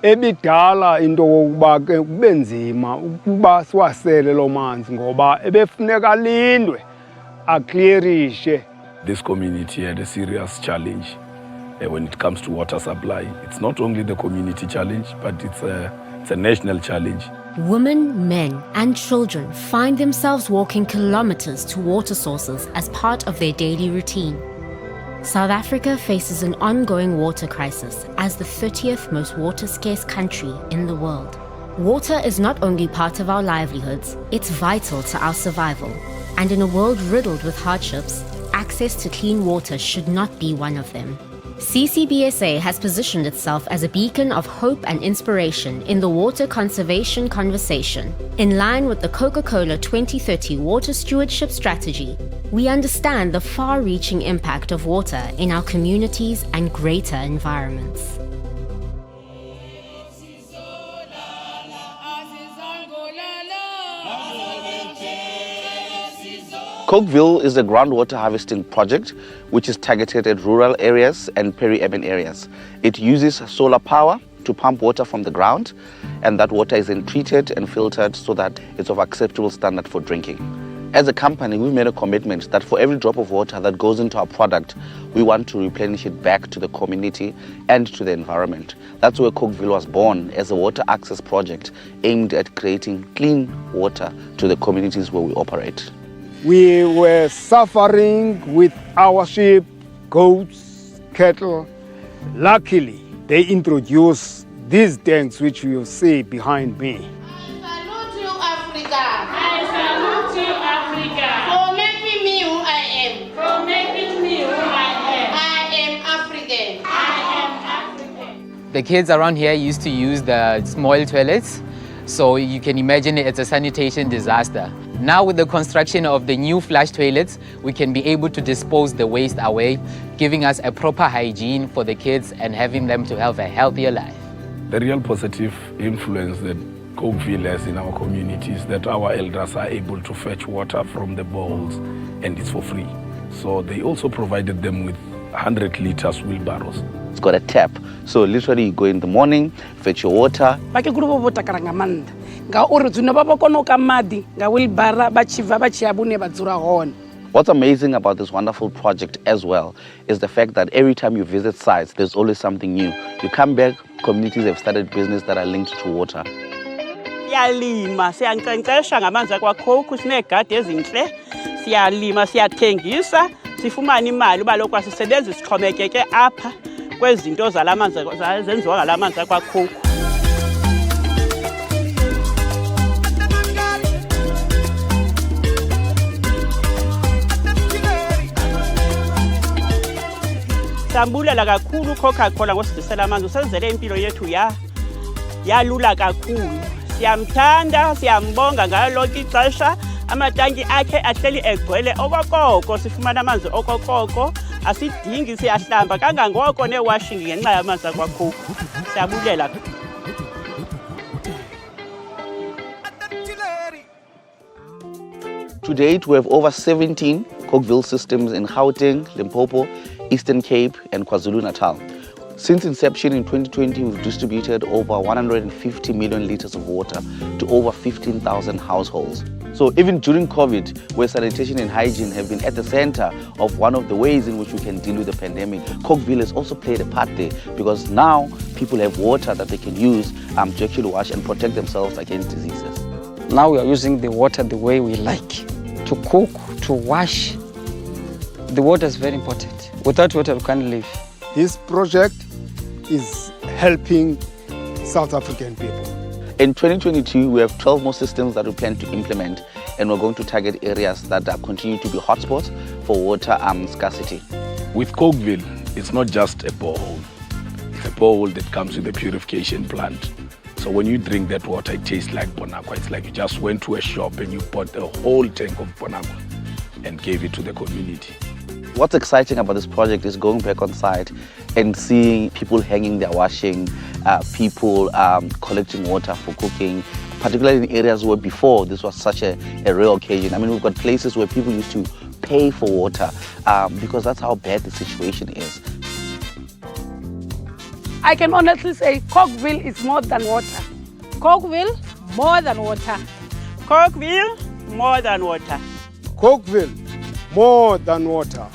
ebidala into kokuba ke kube nzima ukuba siwasele lo manzi ngoba ebefuneka lindwe aclearishe. This community had a serious challenge when it comes to water supply. It's not only the community challenge, but it's a national challenge. Women, men, and children find themselves walking kilometers to water sources as part of their daily routine. South Africa faces an ongoing water crisis as the 30th most water-scarce country in the world. Water is not only part of our livelihoods, it's vital to our survival. And in a world riddled with hardships, access to clean water should not be one of them. CCBSA has positioned itself as a beacon of hope and inspiration in the water conservation conversation. In line with the Coca-Cola 2030 Water Stewardship Strategy, we understand the far-reaching impact of water in our communities and greater environments. Cokeville is a groundwater harvesting project which is targeted at rural areas and peri-urban areas. It uses solar power to pump water from the ground, and that water is then treated and filtered so that it's of acceptable standard for drinking. As a company, we've made a commitment that for every drop of water that goes into our product, we want to replenish it back to the community and to the environment. That's where Cokeville was born, as a water access project aimed at creating clean water to the communities where we operate. We were suffering with our sheep, goats, cattle. Luckily, they introduced these tanks which you see behind me. I salute you, Africa. I salute you, Africa. For making me who I am. For making me who I am. I am African. I am African. The kids around here used to use the small toilets, so you can imagine it's a sanitation disaster. Now with the construction of the new flush toilets, we can be able to dispose the waste away, giving us a proper hygiene for the kids and having them to have a healthier life. The real positive influence that Cokeville has in our community is that our elders are able to fetch water from the bowls, and it's for free. So they also provided them with 100 liters wheelbarrows. It's got a tap, so literally you go in the morning, fetch your water. What's amazing about this wonderful project as well is the fact that every time you visit sites, there's always something new. You come back, communities have started business that are linked to water. Siyalima, siyankcenkcesha ngamanzi akwaCoke, sinegadi ezinhle, siyalima, siyathengisa, sifumana imali uba lokho asisebenzi sixhomekeke apha kwezinto zalamanzi zenziwa ngalamanzi akwaCoke. Sambulela kakhulu Coca-Cola ngosizisela amanzi, usenzele impilo yethu yalula kakhulu. Siyamthanda, siyambonga ngayo lonke ixesha. Amatanki akhe ahleli egcwele okokoko, sifumana amanzi okokoko, asidingi siyahlamba kangangoko ne-washing ngenxa yamanzi akwaCoke. Siyabulela. To date, we have over 17 Cokeville systems in Gauteng, Limpopo, Eastern Cape, and KwaZulu-Natal. Since inception in 2020, we've distributed over 150 million liters of water to over 15,000 households. So even during COVID, where sanitation and hygiene have been at the center of one of the ways in which we can deal with the pandemic, Cokeville has also played a part there, because now people have water that they can use to actually wash and protect themselves against diseases. Now we are using the water the way we like, to cook, to wash. The water is very important. Without water, we can't live. This project is helping South African people. In 2022, we have 12 more systems that we plan to implement, and we're going to target areas that continue to be hotspots for water scarcity. With Cokeville, it's not just a borehole. It's a borehole that comes with a purification plant. So when you drink that water, it tastes like Bonaqua. It's like you just went to a shop and you bought a whole tank of Bonaqua and gave it to the community. What's exciting about this project is going back on site and seeing people hanging their washing, people collecting water for cooking, particularly in areas where before this was such a rare occasion. I mean, we've got places where people used to pay for water because that's how bad the situation is. I can honestly say Cokeville is more than water. Cokeville, more than water. Cokeville, more than water. Cokeville, more than water.